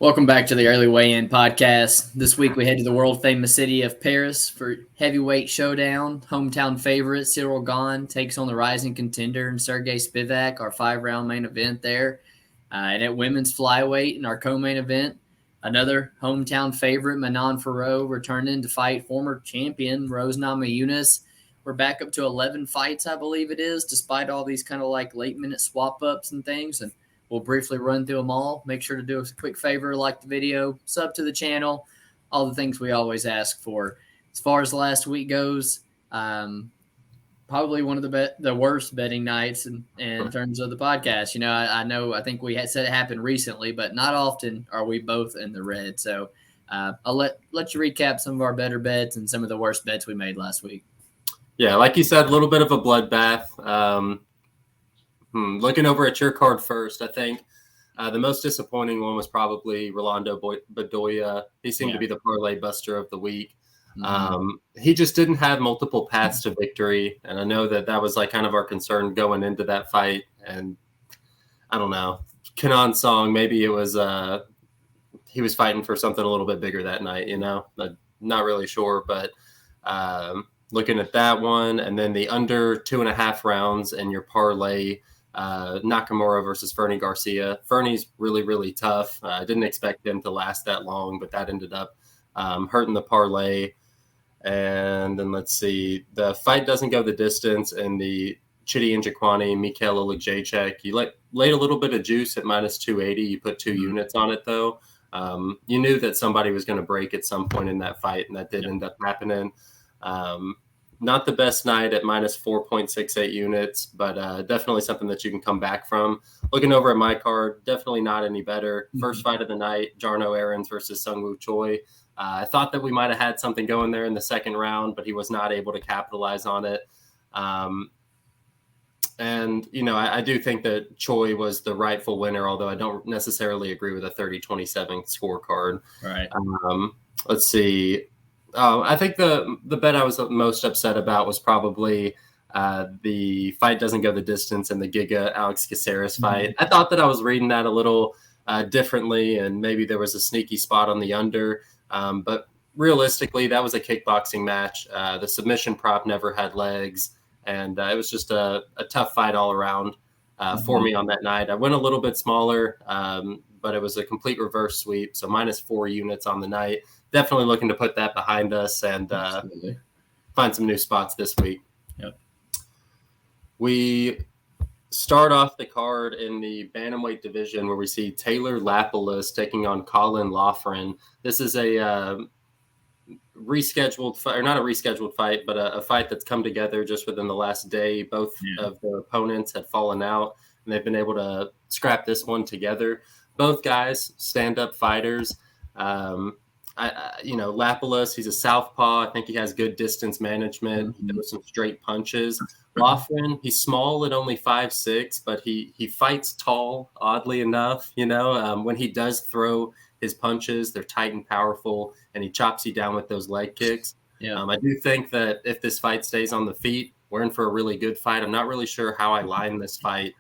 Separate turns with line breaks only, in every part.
Welcome back to the Early Weigh-In podcast. This week we head to the world-famous city of Paris for heavyweight showdown. Hometown favorite Ciryl Gane takes on the rising contender and Sergey Spivak, our 5-round main event there. And at women's flyweight in our co-main event, another hometown favorite, Manon Fiorot, returning to fight former champion Rose Namajunas. We're back up to 11 fights, I believe it is, despite all these kind of like late-minute swap-ups and things. And we'll briefly run through them all. Make sure to do us a quick favor, like the video, sub to the channel, all the things we always ask for. As far as the last week goes, probably one of the worst betting nights in terms of the podcast. You know, I think we had said it happened recently, but not often are we both in the red. So I'll let you recap some of our better bets and some of the worst bets we made last week.
Yeah, like you said, a little bit of a bloodbath. Looking over at your card first, I think the most disappointing one was probably Rolando Bedoya. He seemed to be the parlay buster of the week. He just didn't have multiple paths to victory, and I know that was like kind of our concern going into that fight. And I don't know, Caolan song, maybe it was he was fighting for something a little bit bigger that night. You know, not really sure, but looking at that one, and then the under 2.5 rounds and your parlay. Nakamura versus Fernie Garcia. Fernie's really, really tough. I didn't expect him to last that long, but that ended up hurting the parlay. And then let's see. The fight doesn't go the distance, and the Chidi Njokuani, Mikhail Oleksiejczuk, you laid a little bit of juice at minus 280. You put 2 units on it, though. You knew that somebody was going to break at some point in that fight, and that did end up happening. Not the best night at minus 4.68 units, but definitely something that you can come back from. Looking over at my card, definitely not any better. First fight of the night, Jarno Aarons versus Sungwoo Choi. I thought that we might have had something going there in the second round, but he was not able to capitalize on it. And, you know, I do think that Choi was the rightful winner, although I don't necessarily agree with a 30-27 scorecard.
Right.
Let's see. I think the bet I was most upset about was probably the fight doesn't go the distance and the Giga Alex Caceres fight. I thought that I was reading that a little differently, and maybe there was a sneaky spot on the under. But realistically, that was a kickboxing match. The submission prop never had legs, and it was just a tough fight all around for me on that night. I went a little bit smaller, but it was a complete reverse sweep, so minus 4 units on the night. Definitely looking to put that behind us and find some new spots this week.
Yep.
We start off the card in the bantamweight division where we see Taylor Lapilus taking on Caolan Loughran. This is a rescheduled fight, or not a rescheduled fight, but a fight that's come together just within the last day. Both of their opponents had fallen out, and they've been able to scrap this one together. Both guys, stand-up fighters. Lapilus, he's a southpaw. I think he has good distance management. He throws some straight punches. Loughran, he's small at only 5'6", but he fights tall, oddly enough. You know, when he does throw his punches, they're tight and powerful, and he chops you down with those leg kicks.
Yeah.
I do think that if this fight stays on the feet, we're in for a really good fight. I'm not really sure how I line this fight.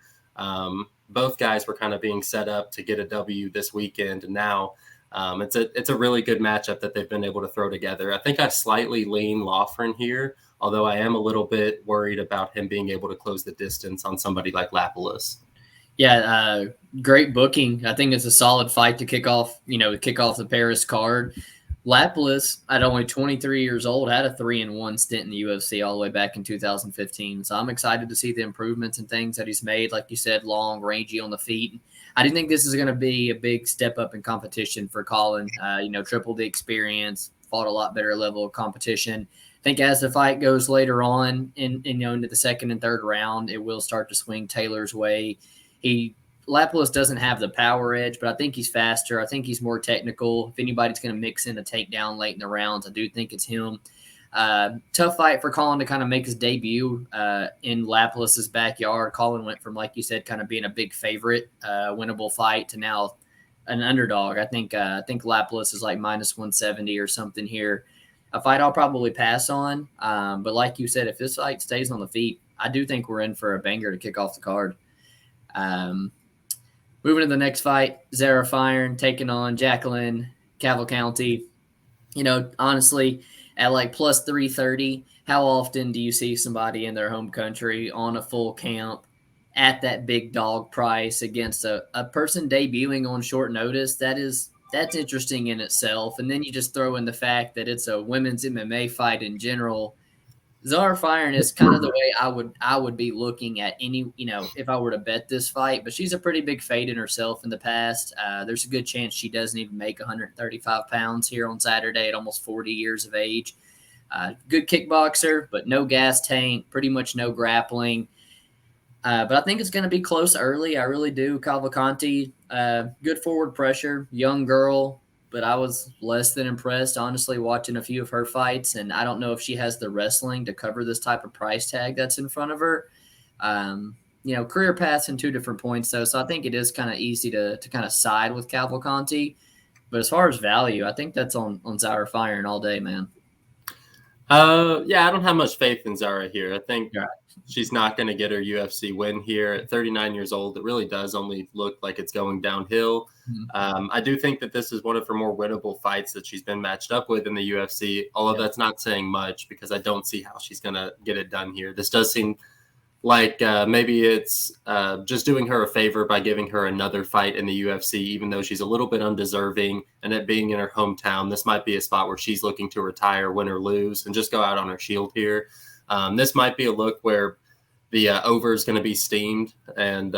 Both guys were kind of being set up to get a W this weekend, and now it's a really good matchup that they've been able to throw together. I think I slightly lean Loughran here, although I am a little bit worried about him being able to close the distance on somebody like Lapilus.
Yeah, great booking. I think it's a solid fight to kick off the Paris card. Lapilus, at only 23 years old, had a 3-1 stint in the UFC all the way back in 2015. So I'm excited to see the improvements and things that he's made. Like you said, long, rangy on the feet. I do think this is going to be a big step up in competition for Caolan. Triple the experience, fought a lot better level of competition. I think as the fight goes later on into the second and third round, it will start to swing Taylor's way. Lapilus doesn't have the power edge, but I think he's faster. I think he's more technical. If anybody's going to mix in a takedown late in the rounds, I do think it's him. Tough fight for Caolan to kind of make his debut in Lapilus's backyard. Caolan went from, like you said, kind of being a big favorite, winnable fight to now an underdog. I think Lapilus is like minus 170 or something here. A fight I'll probably pass on. But like you said, if this fight stays on the feet, I do think we're in for a banger to kick off the card. Moving to the next fight, Zarah Fairn taking on Jacqueline Cavalcanti. Honestly, at like plus 330, how often do you see somebody in their home country on a full camp at that big dog price against a person debuting on short notice? That's interesting in itself. And then you just throw in the fact that it's a women's MMA fight in general. Zarah Fairn is kind of the way I would be looking at any, if I were to bet this fight. But she's a pretty big fade in herself in the past. There's a good chance she doesn't even make 135 pounds here on Saturday at almost 40 years of age. Good kickboxer, but no gas tank, pretty much no grappling. But I think it's going to be close early. I really do. Cavalcanti, good forward pressure, young girl. But I was less than impressed, honestly, watching a few of her fights. And I don't know if she has the wrestling to cover this type of price tag that's in front of her. Career paths in 2 different points, though. So I think it is kind of easy to kind of side with Cavalcanti. But as far as value, I think that's on Zarah Fairn all day, man.
Yeah, I don't have much faith in Zarah here. I think she's not going to get her UFC win here at 39 years old. It really does only look like it's going downhill. Mm-hmm. I do think that this is one of her more winnable fights that she's been matched up with in the UFC, although that's not saying much because I don't see how she's going to get it done here. This does seem like maybe it's just doing her a favor by giving her another fight in the UFC, even though she's a little bit undeserving. And it being in her hometown, this might be a spot where she's looking to retire, win or lose, and just go out on her shield here. This might be a look where the over is going to be steamed. And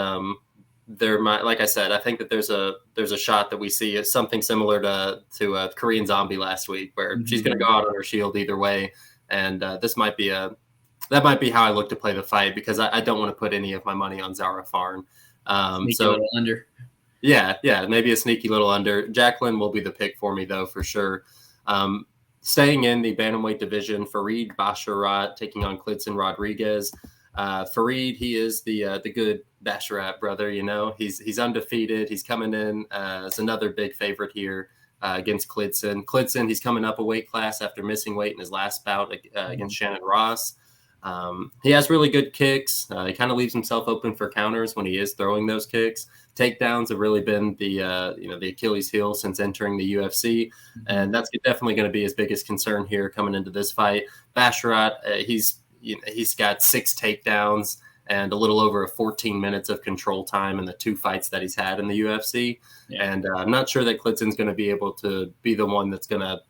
there might, like I said, I think that there's a shot that we see is something similar to Korean Zombie last week, where she's going to go out on her shield either way. And this might be that might be how I look to play the fight because I don't want to put any of my money on Zarah Fairn.
So under.
Yeah, maybe a sneaky little under. Jacqueline will be the pick for me though, for sure. Staying in the bantamweight division, Farid Basharat taking on Kleydson Rodriguez. Farid, he is the good Basharat brother. He's undefeated. He's coming in as another big favorite here against Kleydson. Kleydson, he's coming up a weight class after missing weight in his last bout against Shannon Ross. He has really good kicks. He kind of leaves himself open for counters when he is throwing those kicks. Takedowns have really been the Achilles heel since entering the UFC, and that's definitely going to be his biggest concern here coming into this fight. Basharat, he's got 6 takedowns and a little over 14 minutes of control time in the 2 fights that he's had in the UFC. Yeah. And I'm not sure that Kleydson's going to be able to be the one that's going to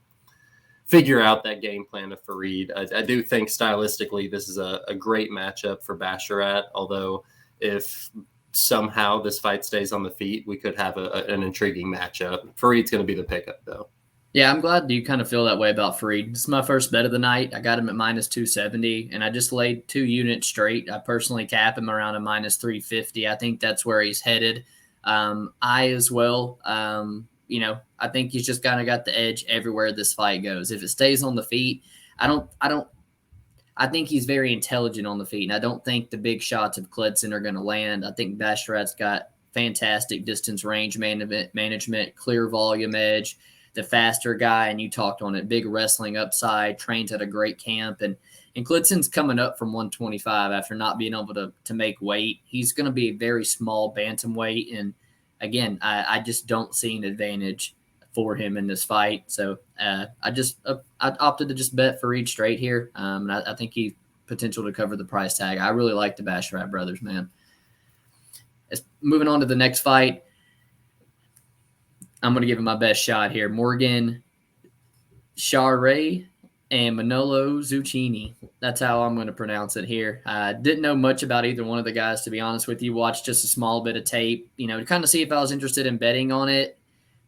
figure out that game plan of Farid. I do think stylistically this is a great matchup for Basharat, although if somehow this fight stays on the feet, we could have an intriguing matchup. Farid's going to be the pickup, though.
Yeah, I'm glad you kind of feel that way about Farid. This is my first bet of the night. I got him at minus 270, and I just laid 2 units straight. I personally cap him around a minus 350. I think that's where he's headed. I as well. I think he's just kind of got the edge everywhere this fight goes. If it stays on the feet, I think he's very intelligent on the feet, and I don't think the big shots of Kleydson are going to land. I think Basharat's got fantastic distance range management, clear volume edge, the faster guy, and you talked on it, big wrestling upside, trains at a great camp, and Kleidson's coming up from 125 after not being able to make weight. He's going to be a very small bantamweight, and again, I just don't see an advantage for him in this fight. So I opted to just bet Farid straight here. And I think he potential to cover the price tag. I really like the Basharat brothers, man. Moving on to the next fight, I'm going to give him my best shot here. Morgan Charriere and Manolo Zecchini. That's how I'm going to pronounce it here. Didn't know much about either one of the guys, to be honest with you. Watched just a small bit of tape, to kind of see if I was interested in betting on it.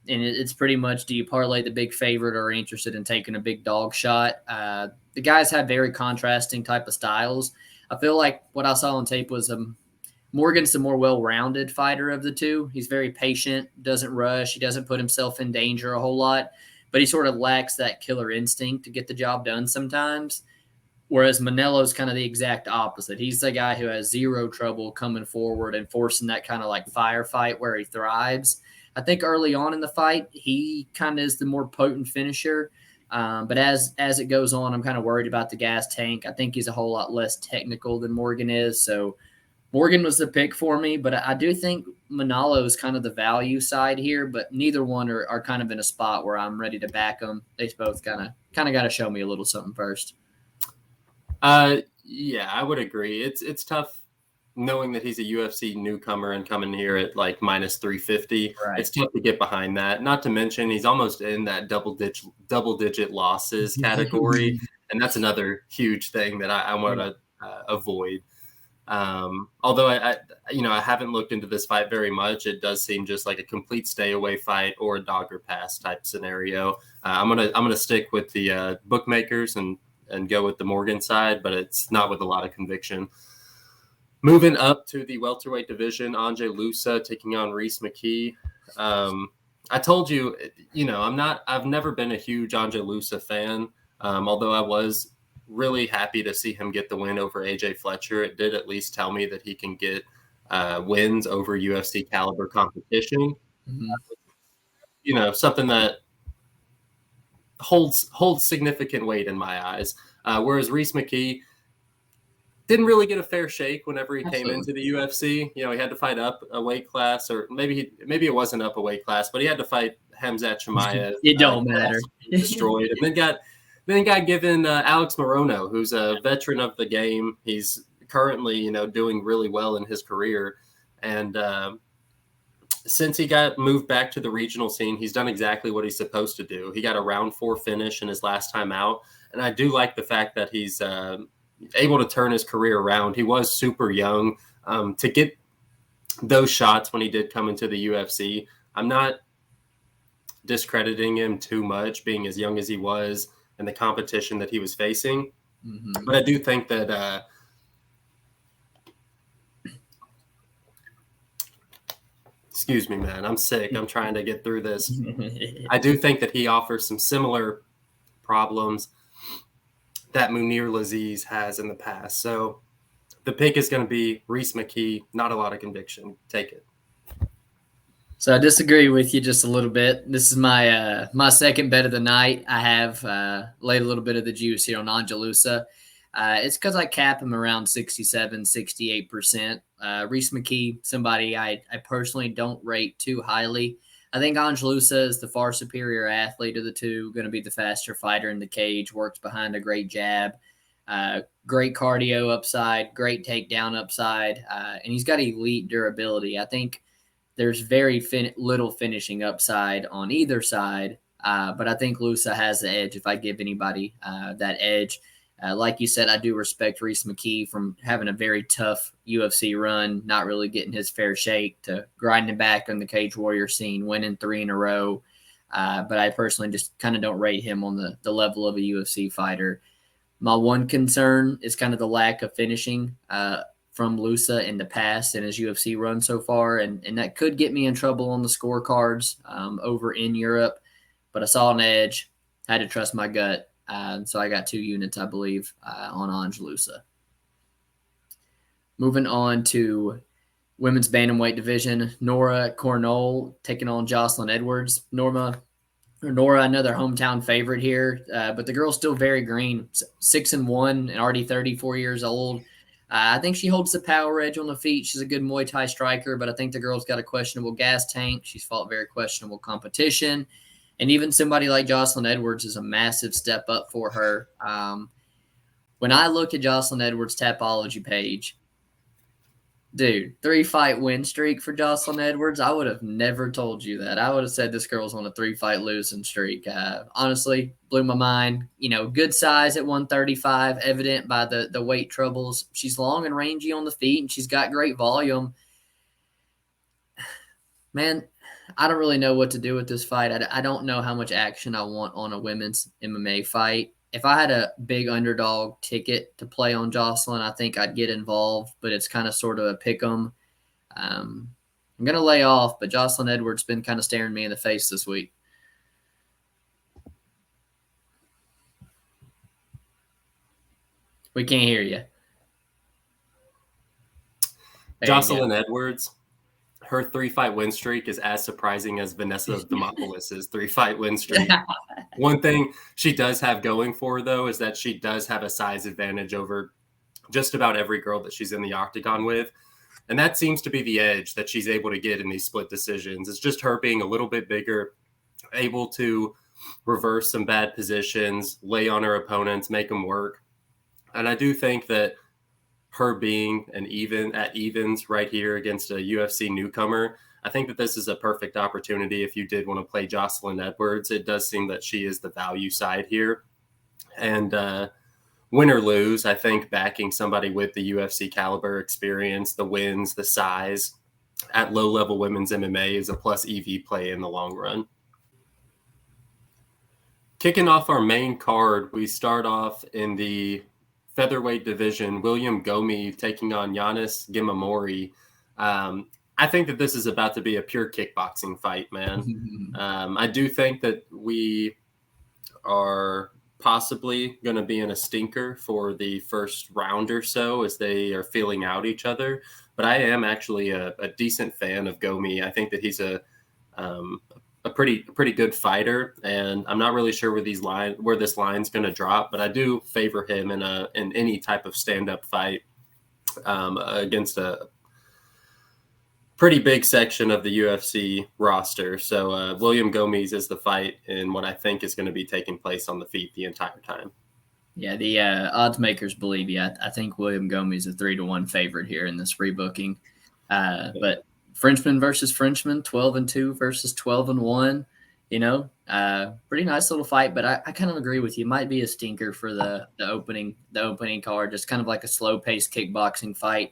And it's pretty much, do you parlay the big favorite or are interested in taking a big dog shot? The guys have very contrasting type of styles. I feel like what I saw on tape was Morgan's the more well-rounded fighter of the two. He's very patient, doesn't rush. He doesn't put himself in danger a whole lot, but he sort of lacks that killer instinct to get the job done sometimes. Whereas Manelo's kind of the exact opposite. He's the guy who has zero trouble coming forward and forcing that kind of like firefight where he thrives. I think early on in the fight, he kind of is the more potent finisher. But as it goes on, I'm kind of worried about the gas tank. I think he's a whole lot less technical than Morgan is. So Morgan was the pick for me, but I do think Manolo is kind of the value side here, but neither one are kind of in a spot where I'm ready to back them. They both kind of got to show me a little something first.
Yeah, I would agree. It's tough knowing that he's a UFC newcomer and coming here at like minus 350.
Right.
It's tough to get behind that. Not to mention he's almost in that double digit losses category, and that's another huge thing that I want to avoid. Although I haven't looked into this fight very much. It does seem just like a complete stay away fight or a dog or pass type scenario. I'm gonna stick with the bookmakers and go with the Morgan side, but it's not with a lot of conviction. Moving up to the welterweight division, Ange Loosa taking on Rhys McKee. I told you, I've never been a huge Ange Loosa fan, although I was really happy to see him get the win over AJ Fletcher. It did at least tell me that he can get wins over UFC caliber competition. Mm-hmm. Something that holds significant weight in my eyes. Whereas Rhys McKee didn't really get a fair shake whenever he came into the UFC. He had to fight up a weight class, or maybe it wasn't up a weight class, but he had to fight Khamzat Chimaev.
It don't matter.
Destroyed, and then got given Alex Morono, who's a veteran of the game. He's currently, doing really well in his career, and since he got moved back to the regional scene, he's done exactly what he's supposed to do. He got a round 4 finish in his last time out, and I do like the fact that he's able to turn his career around. He was super young. To get those shots when he did come into the UFC, I'm not discrediting him too much, being as young as he was and the competition that he was facing. Mm-hmm. But I do think that excuse me, man, I'm sick. I'm trying to get through this. I do think that he offers some similar problems that Munir Laziz has in the past. So the pick is going to be Rhys McKee. Not a lot of conviction. Take it.
So I disagree with you just a little bit. This is my my second bet of the night. I have laid a little bit of the juice here on Ange Loosa. It's because I cap him around 67, 68%. Rhys McKee, somebody I personally don't rate too highly. I think Ange Loosa is the far superior athlete of the two, going to be the faster fighter in the cage, works behind a great jab, great cardio upside, great takedown upside, and he's got elite durability. I think there's very little finishing upside on either side, but I think Loosa has the edge if I give anybody that edge. Like you said, I do respect Rhys McKee from having a very tough UFC run, not really getting his fair shake, to grinding back on the Cage Warrior scene, winning 3 in a row. But I personally just kind of don't rate him on the level of a UFC fighter. My one concern is kind of the lack of finishing from Loosa in the past in his UFC run so far, and that could get me in trouble on the scorecards over in Europe. But I saw an edge, had to trust my gut. So I got 2 units, I believe, on Ange Loosa. Moving on to women's bantamweight division, Nora Cornolle taking on Joselyn Edwards. Nora, another hometown favorite here, but the girl's still very green, 6-1 and already 34 years old. I think she holds the power edge on the feet. She's a good Muay Thai striker, but I think the girl's got a questionable gas tank. She's fought very questionable competition. And even somebody like Joselyn Edwards is a massive step up for her. When I look at Joselyn Edwards' Tapology page, dude, 3-fight win streak for Joselyn Edwards, I would have never told you that. I would have said this girl's on a 3-fight losing streak. Honestly, blew my mind. Good size at 135, evident by the weight troubles. She's long and rangy on the feet, and she's got great volume. Man, I don't really know what to do with this fight. I don't know how much action I want on a women's MMA fight. If I had a big underdog ticket to play on Joselyn, I think I'd get involved, but it's kind of sort of a pick 'em. I'm going to lay off, but Joselyn Edwards has been kind of staring me in the face this week. We can't hear you.
Joselyn Edwards, her 3-fight win streak is as surprising as Vanessa Demopoulos' 3-fight win streak. One thing she does have going for her, though, is that she does have a size advantage over just about every girl that she's in the octagon with. And that seems to be the edge that she's able to get in these split decisions. It's just her being a little bit bigger, able to reverse some bad positions, lay on her opponents, make them work. And I do think that her being at evens right here against a UFC newcomer, I think that this is a perfect opportunity if you did want to play Joselyn Edwards. It does seem that she is the value side here. And win or lose, I think backing somebody with the UFC caliber experience, the wins, the size at low-level women's MMA is a plus EV play in the long run. Kicking off our main card, we start off in the featherweight division, William Gomis taking on Yanis Ghemmouri. I think that this is about to be a pure kickboxing fight, man. I do think that we are possibly going to be in a stinker for the first round or so as they are feeling out each other. But I am actually a decent fan of Gomis. I think that he's a pretty good fighter, and I'm not really sure where this line's going to drop, but I do favor him in any type of stand-up fight against a pretty big section of the UFC roster. So William Gomis is the fight in what I think is going to be taking place on the feet the entire time.
Yeah, the odds makers believe you. I think William Gomis is a 3-1 favorite here in this rebooking. But Frenchman versus Frenchman, 12-2 versus 12-1. Pretty nice little fight. But I kind of agree with you. It might be a stinker for the opening card, just kind of like a slow paced kickboxing fight.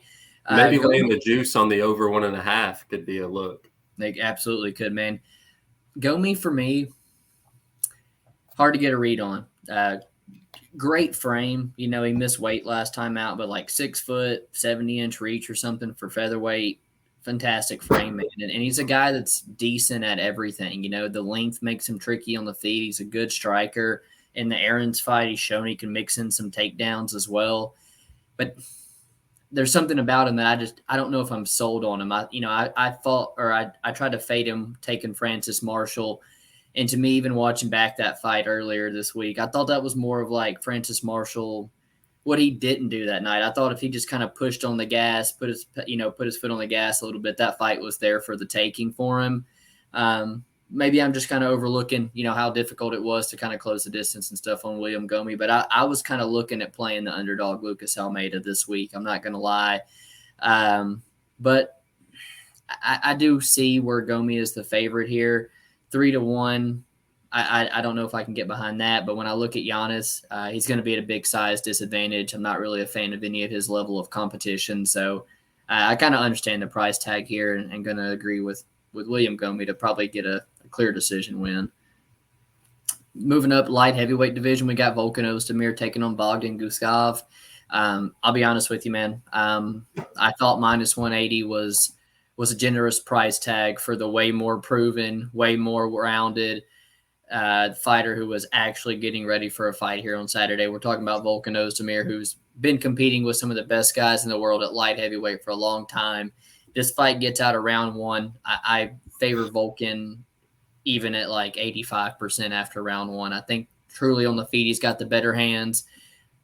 Maybe laying the juice on the over 1.5 could be a look.
They absolutely could, man. Gomis for me, hard to get a read on. Great frame. He missed weight last time out, but like 6 foot, 70-inch reach or something for featherweight. Fantastic frame, man. And he's a guy that's decent at everything. The length makes him tricky on the feet. He's a good striker. In the Aaron's fight, he's shown he can mix in some takedowns as well. But there's something about him that I don't know if I'm sold on him. I tried to fade him taking Francis Marshall. And to me, even watching back that fight earlier this week, I thought that was more of like Francis Marshall, what he didn't do that night. I thought if he just kind of pushed on the gas, put his foot on the gas a little bit, that fight was there for the taking for him. Maybe I'm just kind of overlooking, how difficult it was to kind of close the distance and stuff on William Gomis. But I was kind of looking at playing the underdog Lucas Almeida this week. I'm not going to lie. But I do see where Gomis is the favorite here. 3-1. I don't know if I can get behind that. But when I look at Yanis, he's going to be at a big size disadvantage. I'm not really a fan of any of his level of competition. So I kind of understand the price tag here and going to agree with William Gomis to probably get a clear decision win. Moving up light heavyweight division, we got Volkan Oezdemir taking on Bogdan Guskov. I'll be honest with you, man. I thought minus 180 was a generous price tag for the way more proven, way more rounded fighter who was actually getting ready for a fight here on Saturday. We're talking about Volkan Oezdemir, who's been competing with some of the best guys in the world at light heavyweight for a long time. This fight gets out of round one. I favor Volkan even at like 85% after round one. I think truly on the feet, he's got the better hands,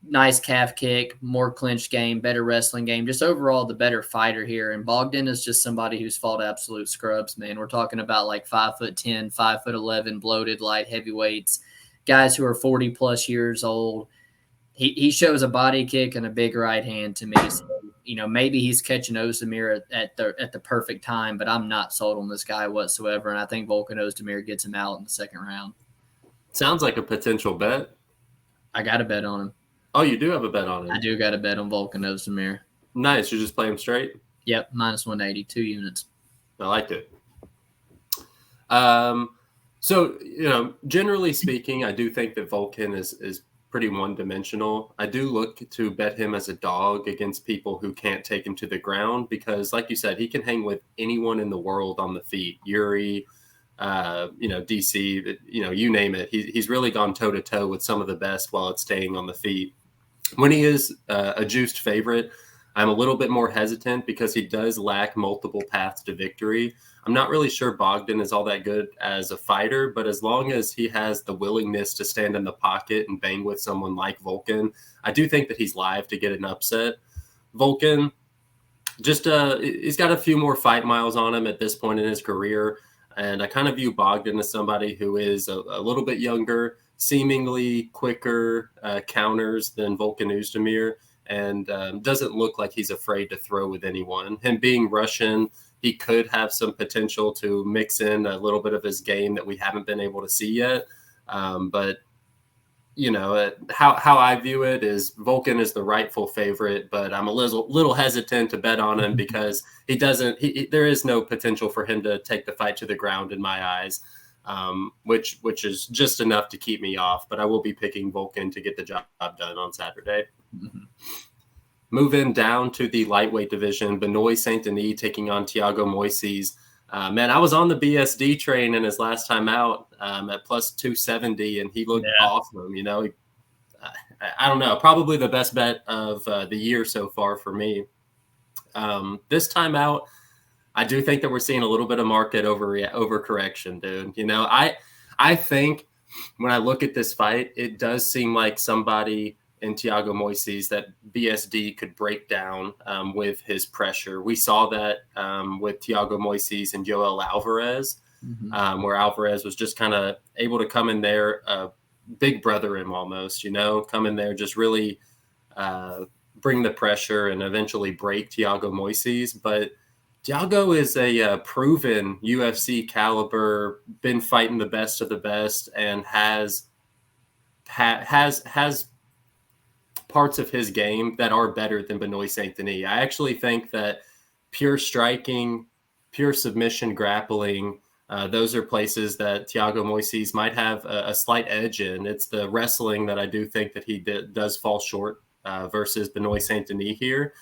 nice calf kick, more clinch game, better wrestling game, just overall the better fighter here. And Bogdan is just somebody who's fought absolute scrubs, man. We're talking about like 5'10", 5'11", bloated light heavyweights, guys who are 40 plus years old. He shows a body kick and a big right hand to me. So, maybe he's catching Oezdemir at the perfect time, but I'm not sold on this guy whatsoever. And I think Volkan Oezdemir gets him out in the second round.
Sounds like a potential bet.
I got a bet on him.
Oh, you do have a bet on him?
I do got a bet on Volkan Oezdemir.
Nice. You just play him straight?
Yep, minus 180, 2 units.
I liked it. So, generally speaking, I do think that Volkan is pretty one-dimensional. I do look to bet him as a dog against people who can't take him to the ground because, like you said, he can hang with anyone in the world on the feet. Yuri, DC, you name it. He's really gone toe-to-toe with some of the best while it's staying on the feet. When he is a juiced favorite, I'm a little bit more hesitant because he does lack multiple paths to victory. I'm not really sure Bogdan is all that good as a fighter, but as long as he has the willingness to stand in the pocket and bang with someone like Volkan, I do think that he's live to get an upset. Volkan, Just he's got a few more fight miles on him at this point in his career. And I kind of view Bogdan as somebody who is a little bit younger, seemingly quicker counters than Volkan Oezdemir, and doesn't look like he's afraid to throw with anyone. Him being Russian, he could have some potential to mix in a little bit of his game that we haven't been able to see yet. But you know, how I view it is Volkan is the rightful favorite, but I'm a little hesitant to bet on him because there is no potential for him to take the fight to the ground in my eyes, which is just enough to keep me off. But I will be picking Volkan to get the job done on Saturday. Mm-hmm. Moving down to the lightweight division, Benoit Saint-Denis taking on Thiago Moises. Man, I was on the BSD train in his last time out at plus 270, and he looked awesome. You know, I don't know, probably the best bet of the year so far for me. This time out, I do think that we're seeing a little bit of market overcorrection, dude. You know, I think when I look at this fight, it does seem like somebody in Thiago Moises that BSD could break down with his pressure. We saw that with Thiago Moises and Joel Alvarez, where Alvarez was just kind of able to come in there, big brother him almost, you know, come in there, just really bring the pressure and eventually break Thiago Moises. But Thiago is a proven UFC caliber, been fighting the best of the best, and has parts of his game that are better than Benoit Saint-Denis. I actually think that pure striking, pure submission grappling, those are places that Thiago Moises might have a slight edge in. It's the wrestling that I do think that he does fall short versus Benoit Saint-Denis here.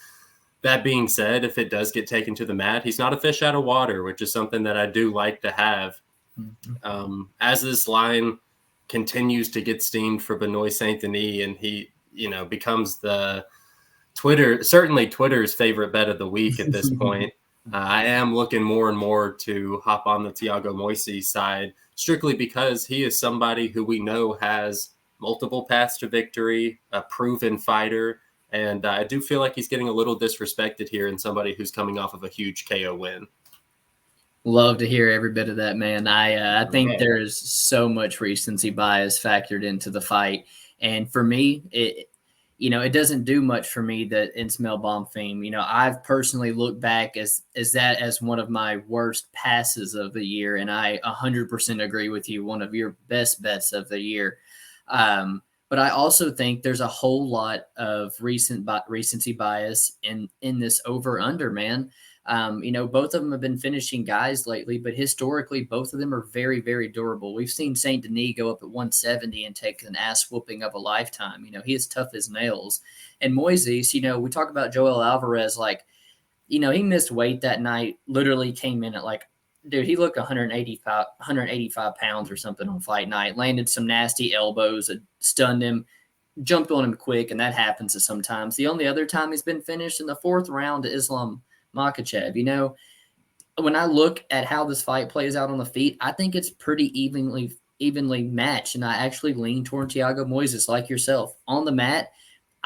That being said, if it does get taken to the mat, he's not a fish out of water, which is something that I do like to have. As this line continues to get steamed for Benoit Saint-Denis, and he, you know, becomes certainly Twitter's favorite bet of the week at this point. I am looking more and more to hop on the Thiago Moises side, strictly because he is somebody who we know has multiple paths to victory, a proven fighter, and I do feel like he's getting a little disrespected here in somebody who's coming off of a huge KO win.
Love to hear every bit of that, man. I think there is so much recency bias factored into the fight. And for me, it doesn't do much for me that Ismael Bonfim. You know, I've personally looked back as one of my worst passes of the year, and I 100% agree with you. One of your best bets of the year. But I also think there's a whole lot of recency bias in this over under, man. You know, both of them have been finishing guys lately, but historically, both of them are very, very durable. We've seen Saint Denis go up at 170 and take an ass whooping of a lifetime. You know, he is tough as nails. And Moises, you know, we talk about Joel Alvarez, like, you know, he missed weight that night, literally came in at like, dude, he looked 185 pounds or something on fight night, landed some nasty elbows that stunned him, jumped on him quick, and that happens sometimes. The only other time he's been finished in the fourth round to Islam Makhachev. You know, when I look at how this fight plays out on the feet, I think it's pretty evenly matched, and I actually lean toward Thiago Moises like yourself. On the mat,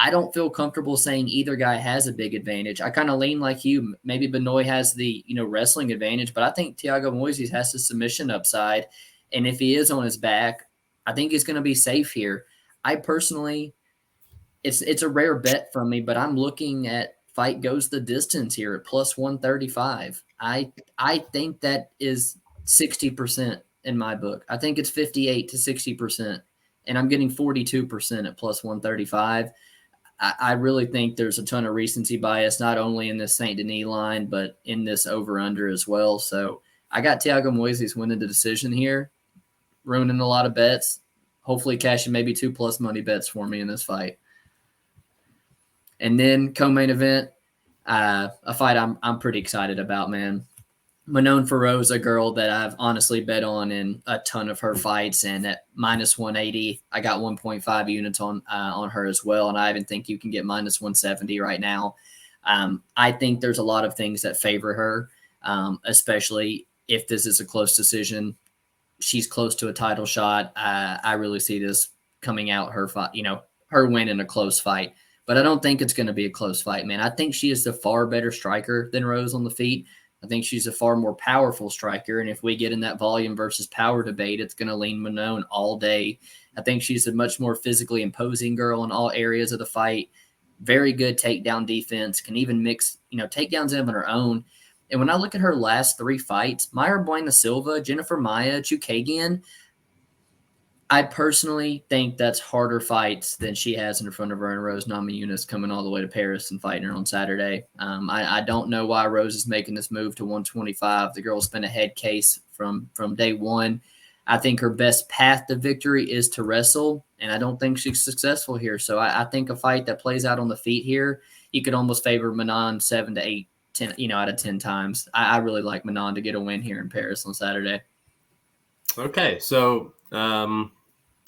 I don't feel comfortable saying either guy has a big advantage. I kind of lean like you. Maybe Benoit has the, you know, wrestling advantage, but I think Thiago Moises has the submission upside, and if he is on his back, I think he's going to be safe here. I personally, it's a rare bet from me, but I'm looking at fight goes the distance here at plus 135. I think that is 60% in my book. I think it's 58 to 60%, and I'm getting 42% at plus 135. I really think there's a ton of recency bias, not only in this Saint Denis line, but in this over-under as well. So I got Thiago Moises winning the decision here, ruining a lot of bets, hopefully cashing maybe 2+ money bets for me in this fight. And then co-main event, a fight I'm pretty excited about, man. Manon Fiorot's a girl that I've honestly bet on in a ton of her fights, and at minus 180, I got 1.5 units on her as well, and I even think you can get minus 170 right now. I think there's a lot of things that favor her, especially if this is a close decision. She's close to a title shot. I really see this coming out her fight, you know, her win in a close fight. but I don't think it's going to be a close fight, man. I think she is the far better striker than Rose on the feet. I think she's a far more powerful striker, and if we get in that volume versus power debate, it's going to lean Manone all day. I think she's a much more physically imposing girl in all areas of the fight. Very good takedown defense, can even mix, takedowns in on her own. And when I look at her last 3 fights, Mayra Bueno Silva, Jennifer Maia, Chookagian, I personally think that's harder fights than she has in front of her and Rose Namajunas coming all the way to Paris and fighting her on Saturday. I don't know why Rose is making this move to 125. The girl's been a head case from day one. I think her best path to victory is to wrestle, and I don't think she's successful here. So I think a fight that plays out on the feet here, you could almost favor Manon 7 to 8, 10, out of 10 times. I really like Manon to get a win here in Paris on Saturday.
Okay, so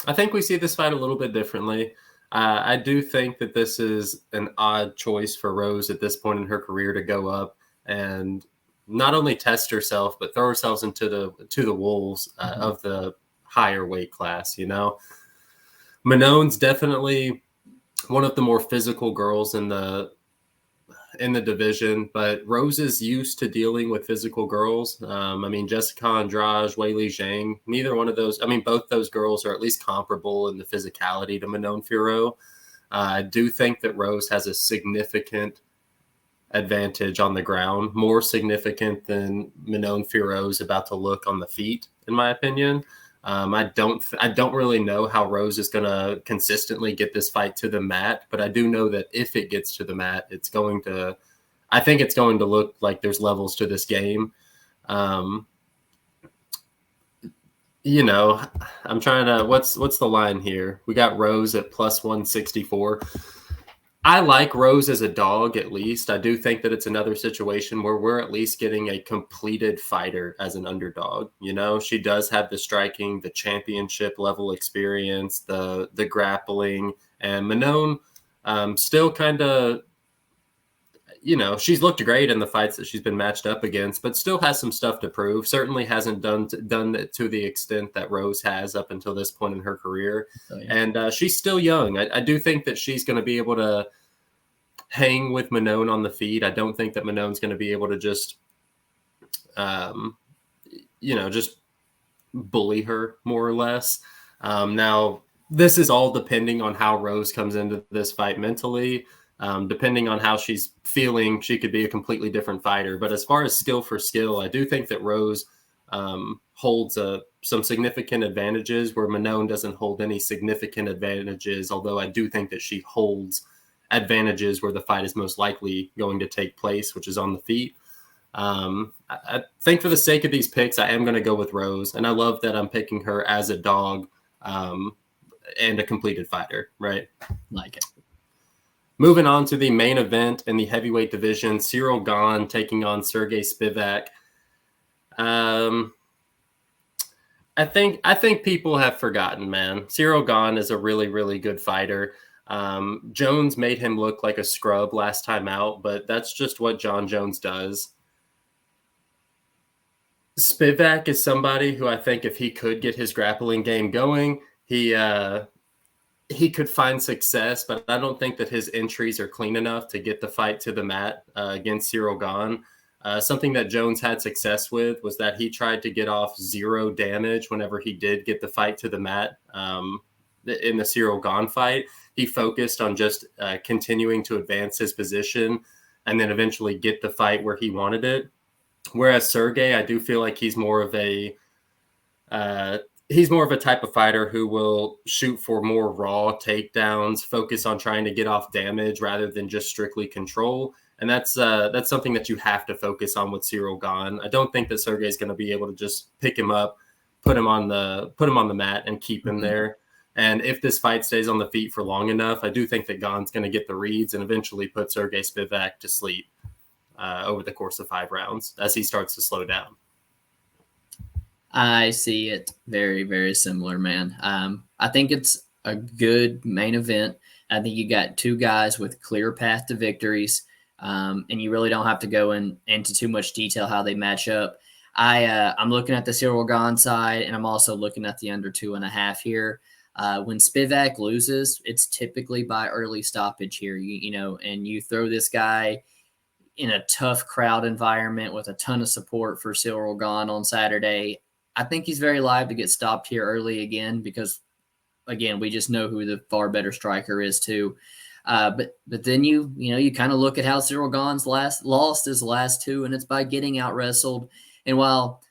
I think we see this fight a little bit differently. I do think that this is an odd choice for Rose at this point in her career to go up and not only test herself, but throw herself into the wolves of the higher weight class. Manone's definitely one of the more physical girls in the division, but Rose is used to dealing with physical girls. Jessica Andrade, Weili Zhang, neither one of those. Both those girls are at least comparable in the physicality to Manon Fiorot. I do think that Rose has a significant advantage on the ground, more significant than Manon Fiorot is about to look on the feet, in my opinion. I don't really know how Rose is going to consistently get this fight to the mat, but I do know that if it gets to the mat, I think it's going to look like there's levels to this game. I'm trying to, what's the line here? We got Rose at plus 164. I like Rose as a dog, at least. I do think that it's another situation where we're at least getting a completed fighter as an underdog. She does have the striking, the championship level experience, the grappling, and Manon still kind of, she's looked great in the fights that she's been matched up against, but still has some stuff to prove. Certainly hasn't done it to the extent that Rose has up until this point in her career. Oh, yeah. And she's still young. I do think that she's going to be able to hang with Manon on the feet. I don't think that Manon's going to be able to just, just bully her more or less. Now, this is all depending on how Rose comes into this fight mentally. Depending on how she's feeling, she could be a completely different fighter. But as far as skill for skill, I do think that Rose holds some significant advantages where Manon doesn't hold any significant advantages, although I do think that she holds advantages where the fight is most likely going to take place, which is on the feet. I think for the sake of these picks, I am going to go with Rose. And I love that I'm picking her as a dog and a completed fighter, right?
Like it.
Moving on to the main event in the heavyweight division, Ciryl Gane taking on Sergey Spivak. I think people have forgotten, man. Ciryl Gane is a really, really good fighter. Jones made him look like a scrub last time out, but that's just what John Jones does. Spivak is somebody who I think if he could get his grappling game going, he could find success, but I don't think that his entries are clean enough to get the fight to the mat against Ciryl Gane. Something that Jones had success with was that he tried to get off 0 damage whenever he did get the fight to the mat. In the Ciryl Gane fight, he focused on just continuing to advance his position and then eventually get the fight where he wanted it. Whereas Sergey, I do feel like he's more of a type of fighter who will shoot for more raw takedowns, focus on trying to get off damage rather than just strictly control. And that's something that you have to focus on with Ciryl Gane. I don't think that Sergey is going to be able to just pick him up, put him on the mat and keep him there. And if this fight stays on the feet for long enough, I do think that Gane's going to get the reads and eventually put Sergey Spivak to sleep over the course of 5 rounds as he starts to slow down.
I see it very, very similar, man. I think it's a good main event. I think you got 2 guys with clear path to victories, and you really don't have to go into too much detail how they match up. I'm looking at the Ciryl Gane side, and I'm also looking at the under 2.5 here. When Spivak loses, it's typically by early stoppage here, and you throw this guy in a tough crowd environment with a ton of support for Ciryl Gane on Saturday. I think he's very live to get stopped here early again because, again, we just know who the far better striker is too. But then you kind of look at how Ciryl Gane's lost his last two, and it's by getting out wrestled. And while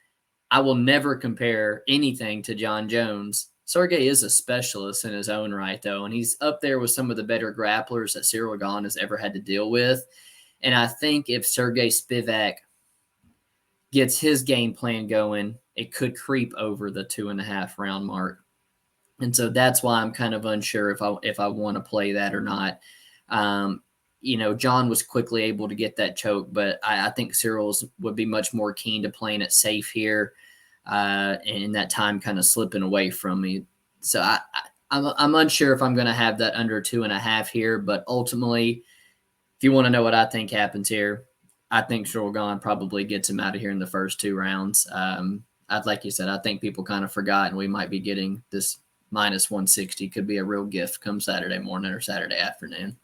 I will never compare anything to John Jones, Sergey is a specialist in his own right, though, and he's up there with some of the better grapplers that Ciryl Gane has ever had to deal with. And I think if Sergey Spivak gets his game plan going, it could creep over the 2.5 round mark. And so that's why I'm kind of unsure if I want to play that or not. John was quickly able to get that choke, but I think Cyryl's would be much more keen to playing it safe here, and that time kind of slipping away from me. So I'm unsure if I'm going to have that under 2.5 here, but ultimately, if you want to know what I think happens here, I think Ciryl Gane probably gets him out of here in the first 2 rounds. Like you said, I think people kind of forgot, and we might be getting this minus 160 could be a real gift come Saturday morning or Saturday afternoon.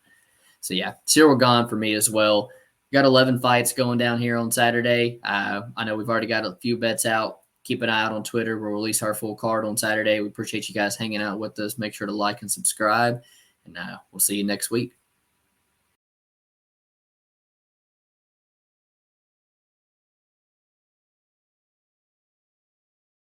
So, yeah, Ciryl Gane for me as well. Got 11 fights going down here on Saturday. I know we've already got a few bets out. Keep an eye out on Twitter. We'll release our full card on Saturday. We appreciate you guys hanging out with us. Make sure to like and subscribe, and we'll see you next week.